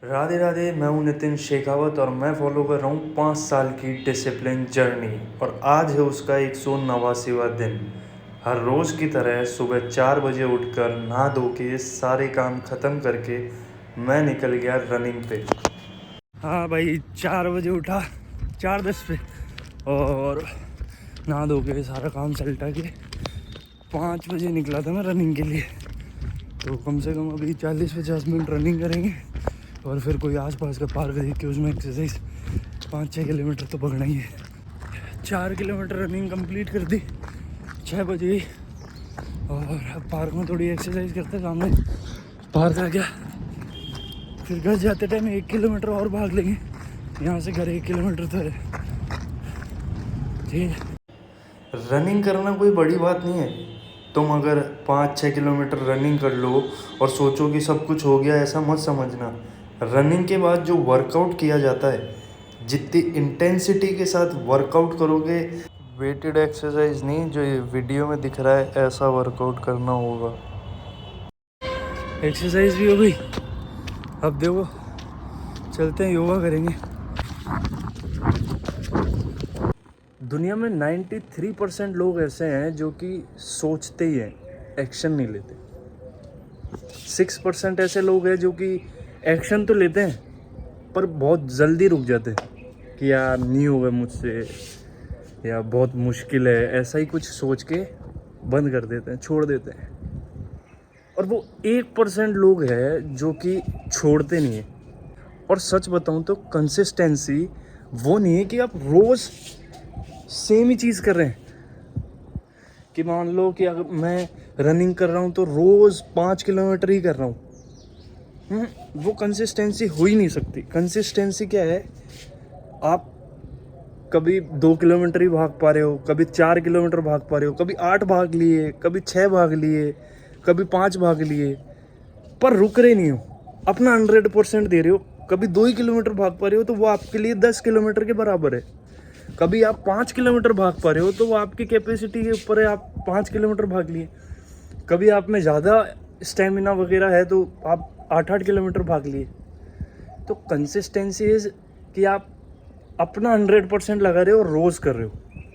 राधे राधे। मैं हूं नितिन शेखावत और मैं फॉलो कर रहा हूं 5 साल की डिसिप्लिन जर्नी और आज है उसका 189वां दिन। हर रोज़ की तरह सुबह 4 बजे उठकर नहा धो के सारे काम ख़त्म करके मैं निकल गया रनिंग पे। हाँ भाई, 4 बजे उठा, 4:10 पे, और नहा धो के सारा काम सलटा के 5 बजे निकला था मैं रनिंग के लिए। तो कम से कम अभी 40-50 मिनट रनिंग करेंगे और फिर कोई आसपास का पार्क देख के उसमें एक्सरसाइज 5-6 किलोमीटर तो भागना ही है। 4 किलोमीटर रनिंग कंप्लीट कर दी 6 बजे ही, और अब पार्क में थोड़ी एक्सरसाइज करते, सामने पार्क आ गया। फिर घर जाते टाइम 1 किलोमीटर और भाग लेंगे, यहाँ से घर 1 किलोमीटर तो है। ठीक है, रनिंग करना कोई बड़ी बात नहीं है। तुम अगर 5-6 किलोमीटर रनिंग कर लो और सोचो कि सब कुछ हो गया, ऐसा मत समझना। रनिंग के बाद जो वर्कआउट किया जाता है, जितनी इंटेंसिटी के साथ वर्कआउट करोगे, वेटेड एक्सरसाइज नहीं जो ये वीडियो में दिख रहा है, ऐसा वर्कआउट करना होगा। एक्सरसाइज भी हो गई, अब देखो चलते हैं योगा करेंगे। दुनिया में 93% लोग ऐसे हैं जो कि सोचते ही हैं, एक्शन नहीं लेते। 6% ऐसे लोग हैं जो कि एक्शन तो लेते हैं पर बहुत जल्दी रुक जाते हैं कि यार नहीं होगा मुझसे, या बहुत मुश्किल है, ऐसा ही कुछ सोच के बंद कर देते हैं, छोड़ देते हैं। और वो 1% लोग हैं जो कि छोड़ते नहीं हैं। और सच बताऊं तो कंसिस्टेंसी वो नहीं है कि आप रोज़ सेम ही चीज़ कर रहे हैं। कि मान लो कि अगर मैं रनिंग कर रहा हूँ तो रोज़ 5 किलोमीटर ही कर रहा हूँ, वो कंसिस्टेंसी हो ही नहीं सकती। कंसिस्टेंसी क्या है, आप कभी 2 किलोमीटर ही भाग पा रहे हो, कभी 4 किलोमीटर भाग पा रहे हो, कभी 8 भाग लिए, कभी 6 भाग लिए, कभी 5 भाग लिए, पर रुक रहे नहीं हो, अपना 100% दे रहे हो। कभी 2 ही किलोमीटर भाग पा रहे हो तो वो आपके लिए 10 किलोमीटर के बराबर है। कभी आप 5 किलोमीटर भाग पा रहे हो तो वो आपकी कैपेसिटी के ऊपर है, आप 5 किलोमीटर भाग लिए। कभी आप में ज़्यादा स्टेमिना वगैरह है तो आप 8-8 किलोमीटर भाग लिए। तो कंसिस्टेंसी इज़ कि आप अपना 100% लगा रहे हो और रोज़ कर रहे हो।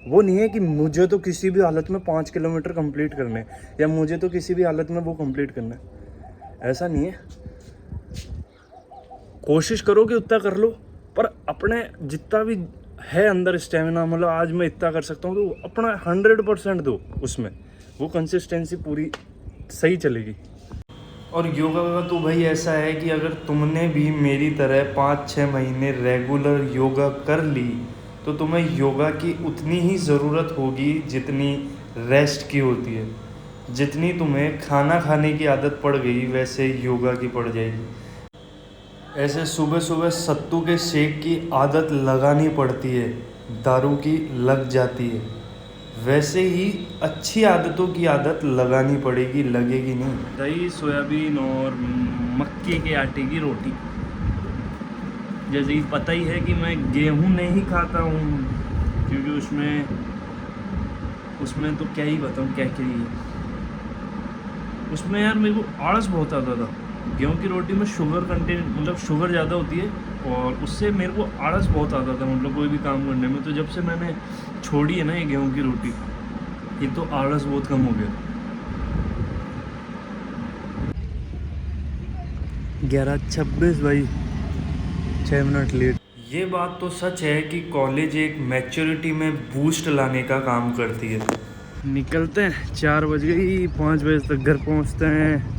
वो नहीं है कि मुझे तो किसी भी हालत में 5 किलोमीटर कंप्लीट करने हैं या मुझे तो किसी भी हालत में वो कंप्लीट करना है, ऐसा नहीं है। कोशिश करो कि उतना कर लो, पर अपने जितना भी है अंदर स्टेमिना, मतलब आज मैं इतना कर सकता हूँ तो अपना 100% दो उसमें, वो कंसिस्टेंसी पूरी सही चलेगी। और योगा का तो भाई ऐसा है कि अगर तुमने भी मेरी तरह 5-6 महीने रेगुलर योगा कर ली तो तुम्हें योगा की उतनी ही ज़रूरत होगी जितनी रेस्ट की होती है। जितनी तुम्हें खाना खाने की आदत पड़ गई वैसे योगा की पड़ जाएगी। ऐसे सुबह सुबह सत्तू के शेक की आदत लगानी पड़ती है, दारू की लग जाती है, वैसे ही अच्छी आदतों की आदत लगानी पड़ेगी, लगेगी नहीं। दही, सोयाबीन और मक्के के आटे की रोटी। जैसे कि पता ही है कि मैं गेहूं नहीं खाता हूँ, क्योंकि उसमें तो क्या ही बताऊँ क्या क्या ही है। उसमें यार मेरे को आलस बहुत आता था। गेहूं की रोटी में शुगर कंटेंट, मतलब शुगर ज़्यादा होती है, और उससे मेरे को आलस बहुत आता था, मतलब कोई भी काम करने में। तो जब से मैंने छोड़ी है ना ये गेहूं की रोटी, ये तो आलस बहुत कम हो गया। 11:26 भाई, 6 मिनट लेट। ये बात तो सच है कि कॉलेज एक मैच्योरिटी में बूस्ट लाने का काम करती है। निकलते हैं, 4 बज गई, 5 बजे तक घर पहुंचते हैं।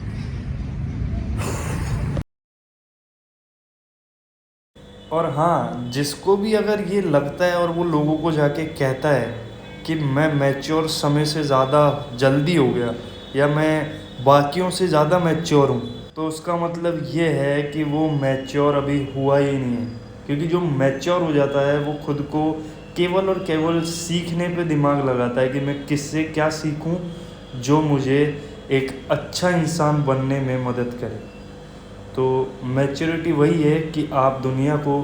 और हाँ, जिसको भी अगर ये लगता है और वो लोगों को जाके कहता है कि मैं मैच्योर समय से ज़्यादा जल्दी हो गया या मैं बाकियों से ज़्यादा मैच्योर हूँ, तो उसका मतलब ये है कि वो मैच्योर अभी हुआ ही नहीं है। क्योंकि जो मैच्योर हो जाता है वो खुद को केवल और केवल सीखने पे दिमाग लगाता है कि मैं किससे क्या सीखूं जो मुझे एक अच्छा इंसान बनने में मदद करे। तो मैच्योरिटी वही है कि आप दुनिया को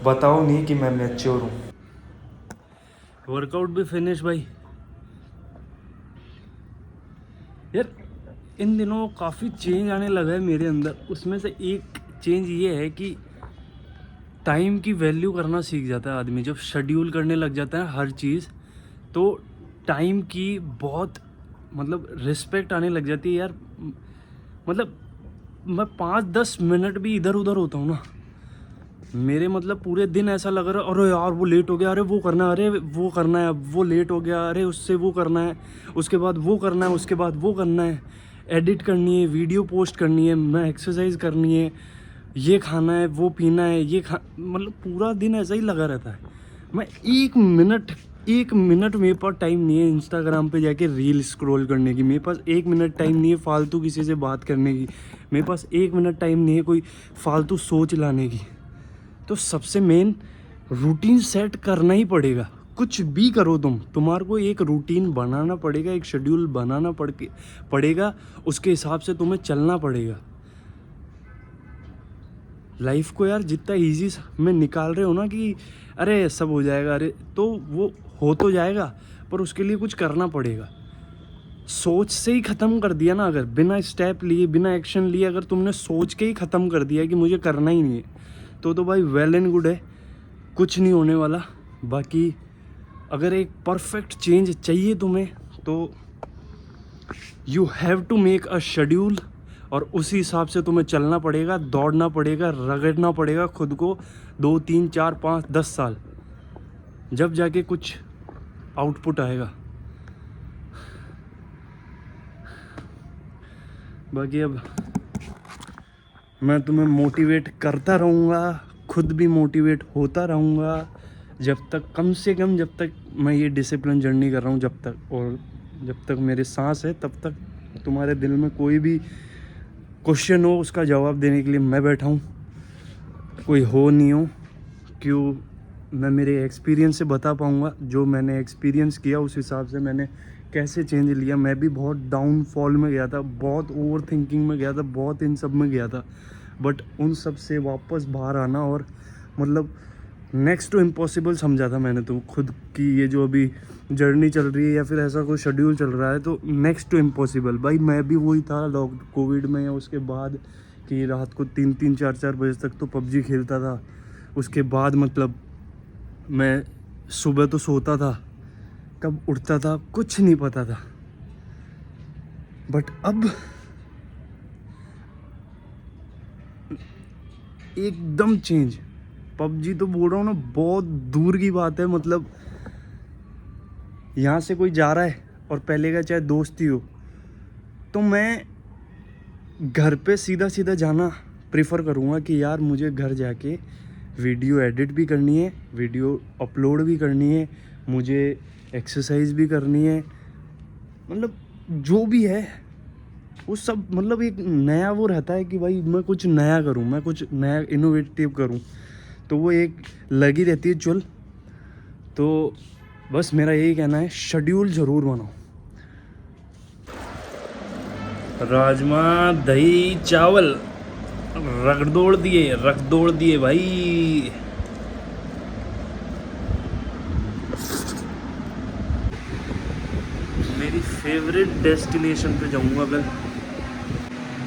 बताओ नहीं कि मैं मैच्योर हूँ। वर्कआउट भी फिनिश भाई। यार इन दिनों काफ़ी चेंज आने लगा है मेरे अंदर। उसमें से एक चेंज ये है कि टाइम की वैल्यू करना सीख जाता है आदमी जब शेड्यूल करने लग जाता है हर चीज़। तो टाइम की बहुत मतलब रिस्पेक्ट आने लग जाती है यार। मतलब मैं 5-10 मिनट भी इधर उधर होता हूँ ना, मेरे मतलब पूरे दिन ऐसा लग रहा है अरे यार वो लेट हो गया, अरे वो करना है, अरे वो करना है, अब वो लेट हो गया, अरे उससे वो करना है, उसके बाद वो करना है, उसके बाद वो करना है, एडिट करनी है, वीडियो पोस्ट करनी है, मैं एक्सरसाइज करनी है, ये खाना है, वो पीना है, मतलब पूरा दिन ऐसा ही लगा रहता है। मैं एक मिनट मेरे पास टाइम नहीं है इंस्टाग्राम पे जाके रील स्क्रॉल करने की, मेरे पास 1 मिनट टाइम नहीं है फालतू किसी से बात करने की, मेरे पास 1 मिनट टाइम नहीं है कोई फालतू सोच लाने की। तो सबसे मेन रूटीन सेट करना ही पड़ेगा। कुछ भी करो तुम्हारे को एक रूटीन बनाना पड़ेगा, एक शेड्यूल बनाना पड़ेगा, उसके हिसाब से तुम्हें चलना पड़ेगा। लाइफ को यार जितना इजी में निकाल रहे हो ना कि अरे सब हो जाएगा, अरे तो वो हो तो जाएगा, पर उसके लिए कुछ करना पड़ेगा। सोच से ही ख़त्म कर दिया ना, अगर बिना स्टेप लिए बिना एक्शन लिए अगर तुमने सोच के ही ख़त्म कर दिया कि मुझे करना ही नहीं है, तो भाई वेल एंड गुड है, कुछ नहीं होने वाला। बाकी अगर एक परफेक्ट चेंज चाहिए तुम्हें तो you have to make a schedule, और उसी हिसाब से तुम्हें चलना पड़ेगा, दौड़ना पड़ेगा, रगड़ना पड़ेगा खुद को 2, 3, 4, 5, 10 साल, जब जाके कुछ आउटपुट आएगा। बाकी अब मैं तुम्हें मोटिवेट करता रहूँगा, खुद भी मोटिवेट होता रहूँगा, जब तक कम से कम जब तक मैं ये डिसिप्लिन जर्नी कर रहा हूँ, जब तक, और जब तक मेरे सांस है तब तक तुम्हारे दिल में कोई भी क्वेश्चन हो उसका जवाब देने के लिए मैं बैठा हूँ। कोई हो नहीं हो, क्यों, मैं मेरे एक्सपीरियंस से बता पाऊँगा, जो मैंने एक्सपीरियंस किया उस हिसाब से मैंने कैसे चेंज लिया। मैं भी बहुत डाउनफॉल में गया था, बहुत ओवर थिंकिंग में गया था, बहुत इन सब में गया था, बट उन सब से वापस बाहर आना और मतलब नेक्स्ट टू इम्पॉसिबल समझा था मैंने तो खुद की। ये जो अभी जर्नी चल रही है या फिर ऐसा कोई शेड्यूल चल रहा है तो नेक्स्ट टू इम्पॉसिबल। भाई मैं भी वही था कोविड में या उसके बाद कि रात को 3-3, 4-4 बजे तक तो पबजी खेलता था। उसके बाद मतलब मैं सुबह तो सोता था, कब उठता था कुछ नहीं पता था, बट अब एकदम चेंज। पबजी तो बोल रहा हूँ ना, बहुत दूर की बात है। मतलब यहाँ से कोई जा रहा है और पहले का चाहे दोस्त ही हो, तो मैं घर पे सीधा सीधा जाना प्रेफर करूँगा कि यार मुझे घर जाके वीडियो एडिट भी करनी है, वीडियो अपलोड भी करनी है, मुझे एक्सरसाइज भी करनी है, मतलब जो भी है वो सब, मतलब एक नया वो रहता है कि भाई मैं कुछ नया करूं, मैं कुछ नया इनोवेटिव करूं, तो वो एक लगी रहती है चुल। तो बस मेरा यही कहना है, शेड्यूल ज़रूर बनाओ। राजमा दही चावल रख दौड़ दिए भाई। मेरी फेवरेट डेस्टिनेशन पे जाऊंगा कल।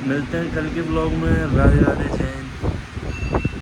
मिलते हैं कल के ब्लॉग में। राधे राधे।